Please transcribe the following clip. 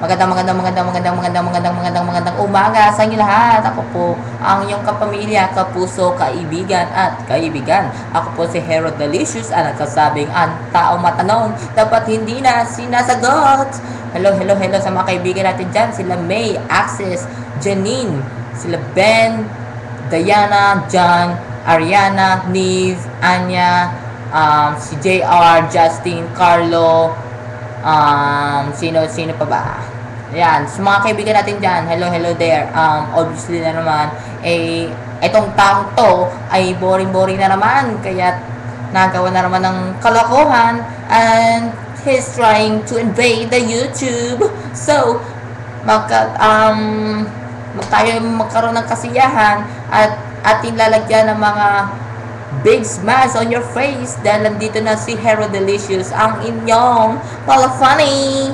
Magandang umaga sa inyo lahat. Ako po ang inyong kapamilya, kapuso, kaibigan at kaibigan. Ako po si Hero Delicious, ang nagsasabing ang taong matanong dapat hindi na sinasagot. Hello sa mga kaibigan natin dyan. Sila May, Access, Janine, sila Ben, Diana, John, Ariana, Neve, Anya, si JR, Justin, Carlo, sino pa ba? Ayan, sa mga kaibigan natin dyan, hello there. Obviously na naman, itong taong to ay boring na naman, kaya nagawa na naman ng kalokohan, and he's trying to invade the YouTube. So, tayo magkaroon ng kasiyahan at ating lalagyan ng mga big smiles on your face dahil nandito na si Hero Delicious, ang inyong funny